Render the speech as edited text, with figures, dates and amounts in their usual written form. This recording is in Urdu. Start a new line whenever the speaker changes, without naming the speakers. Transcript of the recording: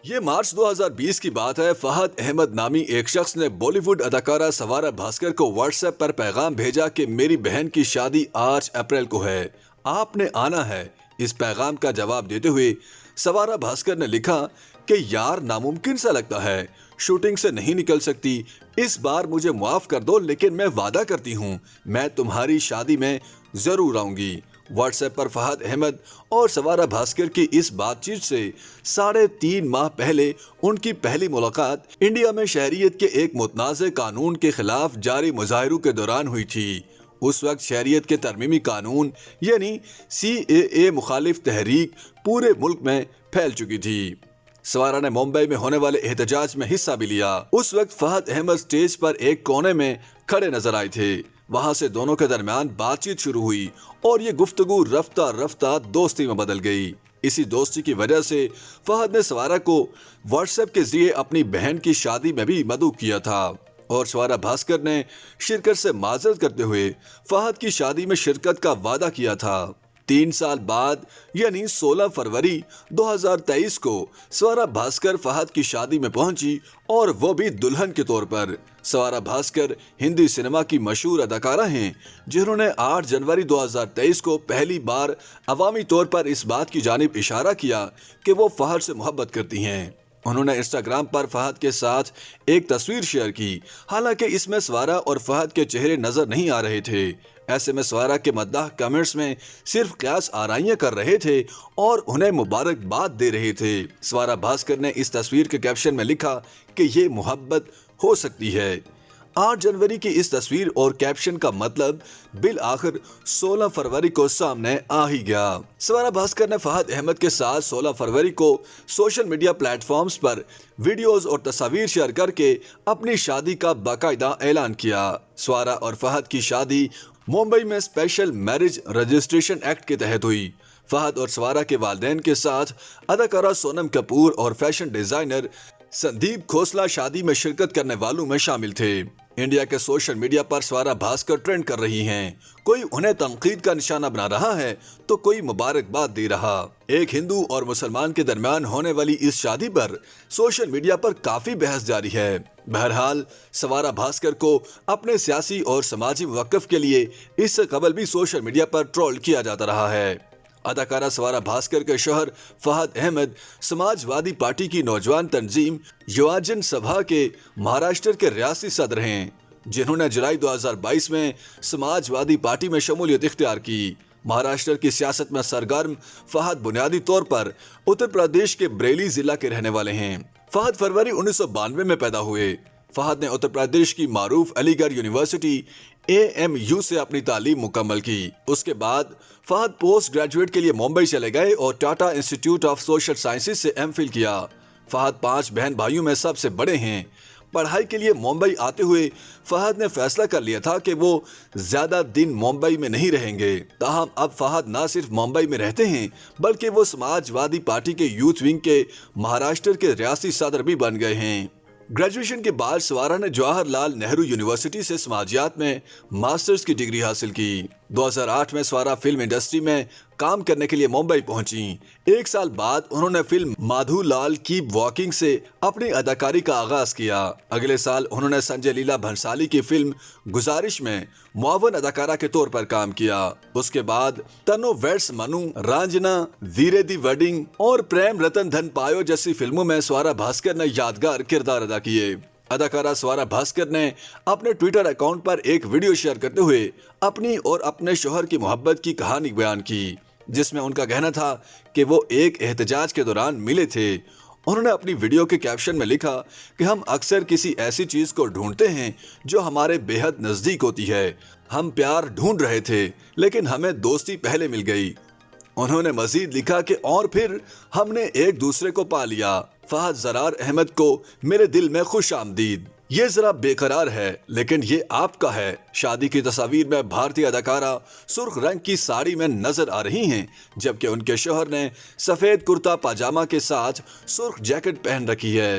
یہ مارچ 2020 کی بات ہے۔ فہد احمد نامی ایک شخص نے بالی ووڈ اداکارہ سوارا بھاسکر کو واٹس ایپ پر پیغام بھیجا کہ میری بہن کی شادی 8 اپریل کو ہے، آپ نے آنا ہے۔ اس پیغام کا جواب دیتے ہوئے سوارا بھاسکر نے لکھا کہ یار ناممکن سا لگتا ہے، شوٹنگ سے نہیں نکل سکتی، اس بار مجھے معاف کر دو، لیکن میں وعدہ کرتی ہوں میں تمہاری شادی میں ضرور آؤں گی۔ واٹس ایپ پر فہد احمد اور سوارا بھاسکر کی اس بات چیت سے 3.5 ماہ پہلے ان کی پہلی ملاقات انڈیا میں شہریت کے ایک متنازع قانون کے خلاف جاری مظاہروں کے دوران ہوئی تھی۔ اس وقت شہریت کے ترمیمی قانون یعنی CAA مخالف تحریک پورے ملک میں پھیل چکی تھی۔ سوارا نے ممبئی میں ہونے والے احتجاج میں حصہ بھی لیا۔ اس وقت فہد احمد سٹیج پر ایک کونے میں کھڑے نظر آئے تھے۔ وہاں سے دونوں کے درمیان بات چیت شروع ہوئی اور یہ گفتگو رفتہ رفتہ دوستی میں بدل گئی۔ اسی دوستی کی وجہ سے فہد نے سوارا کو واٹس ایپ کے ذریعے اپنی بہن کی شادی میں بھی مدعو کیا تھا اور سوارا بھاسکر نے شرکت سے معذرت کرتے ہوئے فہد کی شادی میں شرکت کا وعدہ کیا تھا۔ 3 سال بعد یعنی 16 فروری 2023 کو سوارا بھاسکر فہد کی شادی میں پہنچی اور وہ بھی دلہن کے طور پر۔ سوارا بھاسکر ہندی سینما کی مشہور اداکارہ ہیں جنہوں نے 8 جنوری 2023 کو پہلی بار عوامی طور پر اس بات کی جانب اشارہ کیا کہ وہ فہد سے محبت کرتی ہیں۔ انہوں نے انسٹاگرام پر فہد کے ساتھ ایک تصویر شیئر کی، حالانکہ اس میں سوارا اور فہد کے چہرے نظر نہیں آ رہے تھے۔ ایسے میں سوارا کے مداح کمنٹس میں صرف قیاس آرائیاں کر رہے تھے اور انہیں مبارکباد دے رہے تھے۔ سوارا بھاسکر نے اس تصویر کے کیپشن میں لکھا کہ یہ محبت ہو سکتی ہے۔ 8 جنوری کی اس تصویر اور کیپشن کا مطلب بالآخر 16 فروری کو سامنے آ ہی گیا۔ سوارا بھاسکر نے فہد احمد کے ساتھ 16 فروری کو سوشل میڈیا پلیٹ فارمز پر ویڈیوز اور تصاویر شیئر کر کے اپنی شادی کا باقاعدہ اعلان کیا۔ سوارا اور فہد کی شادی ممبئی میں اسپیشل میرج رجسٹریشن ایکٹ کے تحت ہوئی۔ فہد اور سوارا کے والدین کے ساتھ اداکارہ سونم کپور اور فیشن ڈیزائنر سندیپ کھوسلا شادی میں شرکت کرنے والوں میں شامل تھے۔ انڈیا کے سوشل میڈیا پر سوارا بھاسکر ٹرینڈ کر رہی ہیں، کوئی انہیں تنقید کا نشانہ بنا رہا ہے تو کوئی مبارکباد دے رہا۔ ایک ہندو اور مسلمان کے درمیان ہونے والی اس شادی پر سوشل میڈیا پر کافی بحث جاری ہے۔ بہرحال سوارا بھاسکر کو اپنے سیاسی اور سماجی موقف کے لیے اس سے قبل بھی سوشل میڈیا پر ٹرول کیا جاتا رہا ہے۔ اداکارہ سوارا بھاسکر کے شوہر فہد احمد سماج وادی پارٹی کی نوجوان تنظیم یوواجن سبھا کے مہاراشٹر کے ریاستی صدر ہیں، جنہوں نے جولائی 2022 میں سماج وادی پارٹی میں شمولیت اختیار کی۔ مہاراشٹر کی سیاست میں سرگرم فہد بنیادی طور پر اتر پردیش کے بریلی ضلع کے رہنے والے ہیں۔ فہد فروری 1992 میں پیدا ہوئے۔ فہد نے اتر پردیش کی معروف علی گڑھ یونیورسٹی AMU سے اپنی تعلیم مکمل کی۔ اس کے بعد فہد پوسٹ گریجویٹ کے لیے ممبئی چلے گئے اور Tata institute of social sciences سے MPhil کیا۔ فہد 5 بہن بھائیوں میں سب سے بڑے ہیں۔ پڑھائی کے لیے ممبئی آتے ہوئے فہد نے فیصلہ کر لیا تھا کہ وہ زیادہ دن ممبئی میں نہیں رہیں گے۔ تاہم اب فہد نہ صرف ممبئی میں رہتے ہیں بلکہ وہ سماج وادی پارٹی کے یوتھ ونگ کے مہاراشٹر کے ریاستی صدر بھی بن گئے ہیں۔ گریجویشن کے بعد سوارا نے جواہر لال نہرو یونیورسٹی سے سماجیات میں ماسٹرز کی ڈگری حاصل کی۔ 2008 میں سوارا فلم انڈسٹری میں کام کرنے کے لیے ممبئی پہنچیں۔ 1 سال بعد انہوں نے فلم مادھو لال کیپ واکنگ سے اپنی اداکاری کا آغاز کیا۔ اگلے سال انہوں نے سنجے لیلا بھنسالی کی فلم گزارش میں معاون اداکارہ کے طور پر کام کیا۔ اس کے بعد تنو ویٹس منو، رانجنا، ویرے دی ویڈنگ اور پریم رتن دھن پایو جیسی فلموں میں سوارا بھاسکر نے یادگار کردار ادا کیے۔ اداکارہ سوارا بھاسکر نے اپنے ٹویٹر اکاؤنٹ پر ایک ویڈیو شیئر کرتے ہوئے اپنی اور اپنے شوہر کی محبت کی کہانی بیان کی، جس میں ان کا کہنا تھا کہ وہ ایک احتجاج کے دوران ملے تھے۔ انہوں نے اپنی ویڈیو کے کیپشن میں لکھا کہ ہم اکثر کسی ایسی چیز کو ڈھونڈتے ہیں جو ہمارے بے حد نزدیک ہوتی ہے۔ ہم پیار ڈھونڈ رہے تھے لیکن ہمیں دوستی پہلے مل گئی۔ انہوں نے مزید لکھا کہ اور پھر ہم نے ایک دوسرے کو پا لیا۔ فہد زرار احمد کو میرے دل میں خوش آمدید۔ یہ ذرا بے قرار ہے لیکن یہ آپ کا ہے۔ شادی کی تصاویر میں بھارتی اداکارہ سرخ رنگ کی ساڑی میں نظر آ رہی ہیں جبکہ ان کے شوہر نے سفید کرتا پاجامہ کے ساتھ سرخ جیکٹ پہن رکھی ہے۔